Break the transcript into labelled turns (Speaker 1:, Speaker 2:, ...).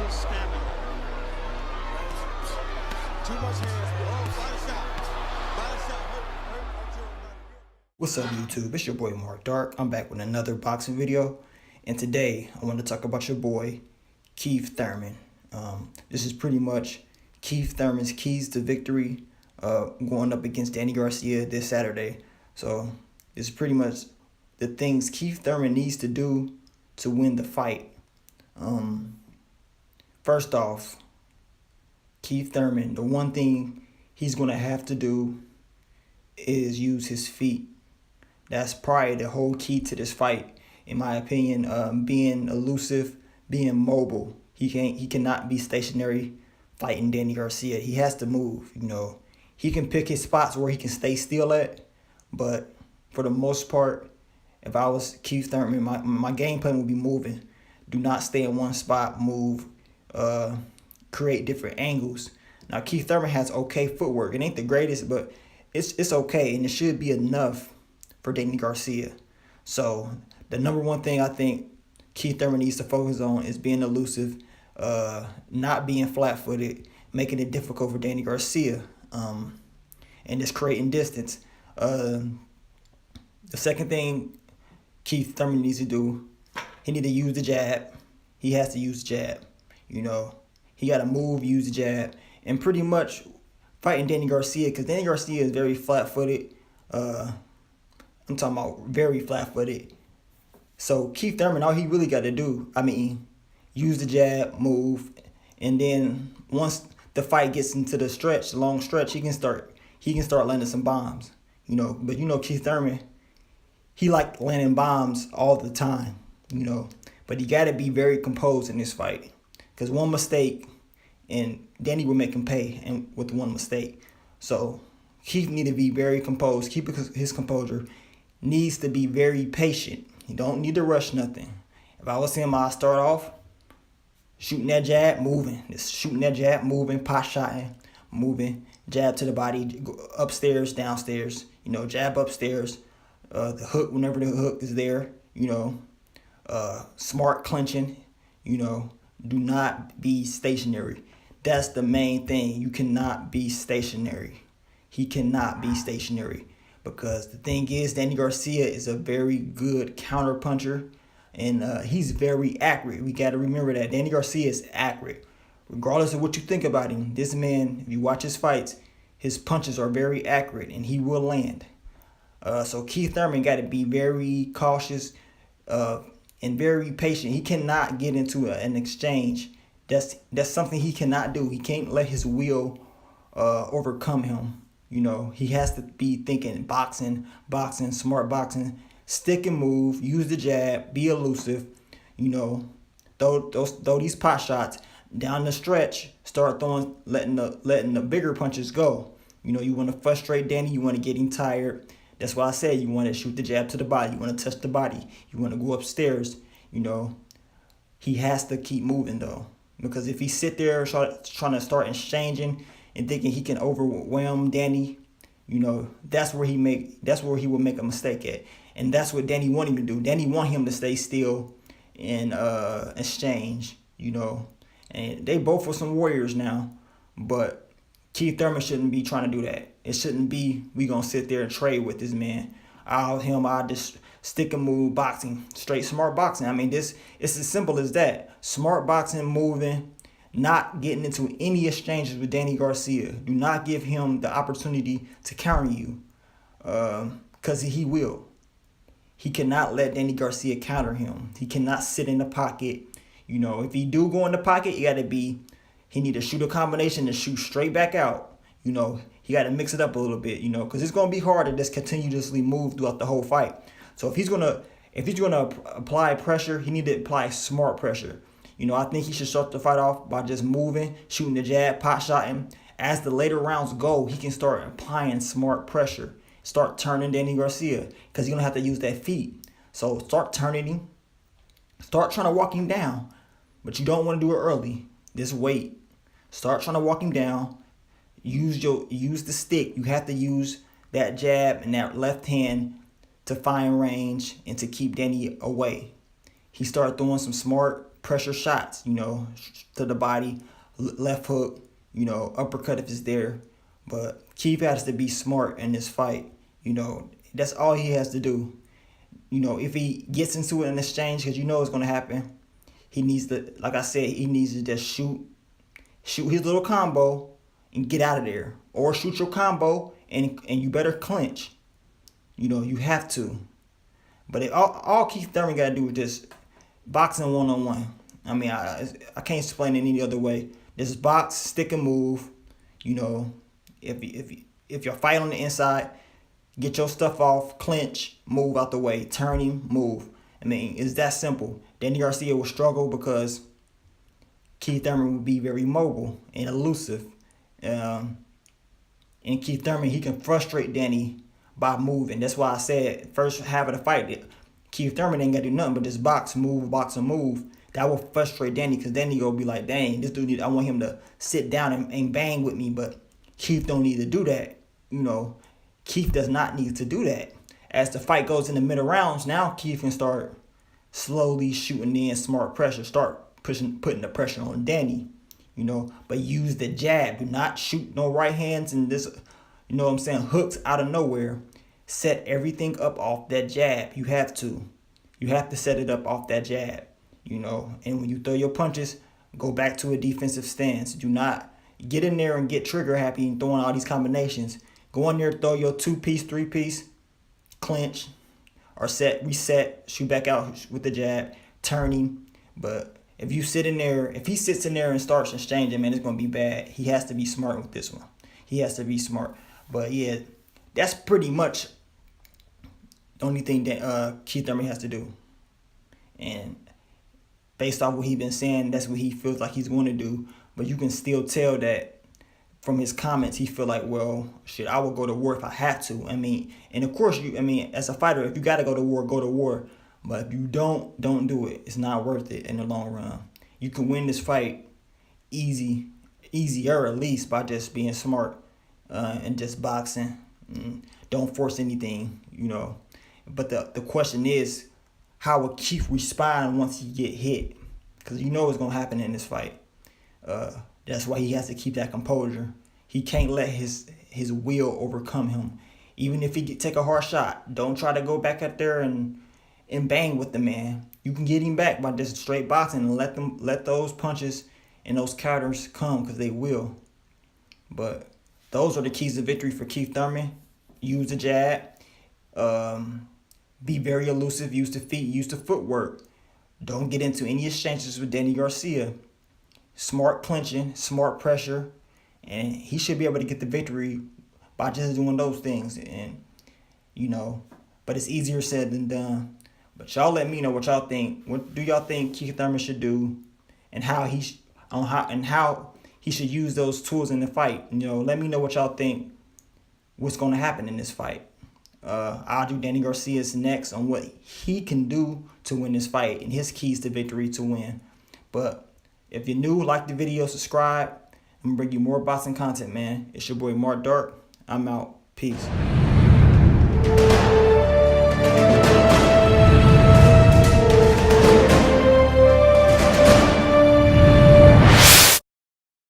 Speaker 1: his stamina. Too much hands. Oh, body shot. Body shot. Hurt.
Speaker 2: What's up, YouTube? It's your boy Mark Dark. I'm back with another boxing video, and today I want to talk about your boy Keith Thurman. This is pretty much Keith Thurman's keys to victory, going up against Danny Garcia this Saturday. So this is pretty much the things Keith Thurman needs to do to win the fight. First off, Keith Thurman, the one thing he's going to have to do is use his feet. That's probably the whole key to this fight, in my opinion. Being elusive, being mobile. He cannot be stationary fighting Danny Garcia. He has to move. He can pick his spots where he can stay still at, but for the most part, if I was Keith Thurman, my game plan would be moving. Do not stay in one spot. Move. Create different angles. Now, Keith Thurman has okay footwork. It ain't the greatest, but it's okay, and it should be enough for Danny Garcia. So the number one thing I think Keith Thurman needs to focus on is being elusive, not being flat-footed, making it difficult for Danny Garcia, and just creating distance. The second thing Keith Thurman needs to do, he need to use the jab. He has to use the jab. He got to move, use the jab, and pretty much fighting Danny Garcia, because Danny Garcia is very flat-footed. I'm talking about very flat-footed. So Keith Thurman, all he really got to do, use the jab, move, and then once the fight gets into the long stretch, he can start landing some bombs. But Keith Thurman, he like landing bombs all the time. But he got to be very composed in this fight, because one mistake and Danny will make him pay, and with one mistake. So Keith need to be very composed, keep his composure, needs to be very patient. He don't need to rush nothing. If I was him, I'd start off shooting that jab, moving. Just shooting that jab, moving, pot shotting, moving, jab to the body, go upstairs, downstairs, jab upstairs, the hook whenever the hook is there, smart clinching, do not be stationary. That's the main thing. You cannot be stationary. He cannot be stationary, because the thing is, Danny Garcia is a very good counter puncher, and he's very accurate. We got to remember that Danny Garcia is accurate. Regardless of what you think about him, this man, if you watch his fights, his punches are very accurate, and he will land. So Keith Thurman got to be very cautious and very patient. He cannot get into an exchange. That's something he cannot do. He can't let his will overcome him. He has to be thinking boxing, smart boxing, stick and move, use the jab, be elusive, throw these pot shots down the stretch, start letting the bigger punches go. You want to frustrate Danny, you want to get him tired. That's why I said you want to shoot the jab to the body, you want to touch the body, you want to go upstairs. He has to keep moving though, because if he sit there trying to start exchanging and thinking he can overwhelm Danny, that's where he will make a mistake at. And that's what Danny want him to do. Danny want him to stay still and exchange, And they both are some warriors now, but Keith Thurman shouldn't be trying to do that. It shouldn't be we gonna sit there and trade with this man. I'll just stick and move boxing, straight smart boxing. It's as simple as that. Smart boxing, moving, not getting into any exchanges with Danny Garcia. Do not give him the opportunity to counter you, because he will. He cannot let Danny Garcia counter him. He cannot sit in the pocket. If he do go in the pocket, he need to shoot a combination and shoot straight back out. He got to mix it up a little bit, because it's going to be hard to just continuously move throughout the whole fight. So if he's gonna apply pressure, he need to apply smart pressure. I think he should start the fight off by just moving, shooting the jab, pot shotting. As the later rounds go, he can start applying smart pressure. Start turning Danny Garcia, because he's going to have to use that feet. So start turning him. Start trying to walk him down, but you don't want to do it early. Just wait. Start trying to walk him down. Use the stick. You have to use that jab and that left hand to find range and to keep Danny away. He started throwing some smart pressure shots, to the body, left hook, uppercut if it's there. But Keith has to be smart in this fight. That's all he has to do. If he gets into it in exchange, because it's going to happen, he needs to, like I said, he needs to just shoot his little combo and get out of there. Or shoot your combo and you better clinch. You have to. But all Keith Thurman got to do is just boxing one-on-one. I mean, I can't explain it any other way. Just box, stick and move. If you're fighting on the inside, get your stuff off, clinch, move out the way, turn him, move. I mean, it's that simple. Danny Garcia will struggle because Keith Thurman will be very mobile and elusive. And Keith Thurman, he can frustrate Danny by moving. That's why I said first half of the fight, Keith Thurman ain't got to do nothing but just box and move. That will frustrate Danny because Danny will be like, dang, this dude, I want him to sit down and bang with me. But Keith don't need to do that. Keith does not need to do that. As the fight goes in the middle rounds, now Keith can start slowly shooting in smart pressure, start putting the pressure on Danny, but use the jab. Do not shoot no right hands and this, hooks out of nowhere. Set everything up off that jab. You have to set it up off that jab, and when you throw your punches, go back to a defensive stance. Do not get in there and get trigger happy and throwing all these combinations. Go in there, throw your 2-piece, 3-piece, clinch, or reset, shoot back out with the jab, turn him. But if he sits in there and starts exchanging, man, it's going to be bad. He has to be smart with this one. He has to be smart. But yeah, that's pretty much the only thing that Keith Thurman has to do. And based off what he's been saying, that's what he feels like he's going to do. But you can still tell that from his comments, he feel like, well, shit, I will go to war if I have to. I mean, and of course, as a fighter, if you got to go to war, go to war. But if you don't do it. It's not worth it in the long run. You can win this fight easier at least by just being smart and just boxing. Don't force anything, But the question is, how will Keith respond once he get hit? Because what's going to happen in this fight. That's why he has to keep that composure. He can't let his will overcome him. Even if he take a hard shot, don't try to go back out there and bang with the man. You can get him back by just straight boxing and let those punches and those counters come, because they will. But those are the keys to victory for Keith Thurman. Use the jab. Be very elusive. Use the feet. Use the footwork. Don't get into any exchanges with Danny Garcia. Smart clinching, smart pressure, and he should be able to get the victory by just doing those things. And but it's easier said than done. But y'all let me know what y'all think. What do y'all think Keith Thurman should do, and how he should use those tools in the fight? Let me know what y'all think. What's going to happen in this fight? I'll do Danny Garcia's next on what he can do to win this fight and his keys to victory to win. But if you're new, like the video, subscribe. I'm going to bring you more boxing content, man. It's your boy Mark Dark. I'm out. Peace.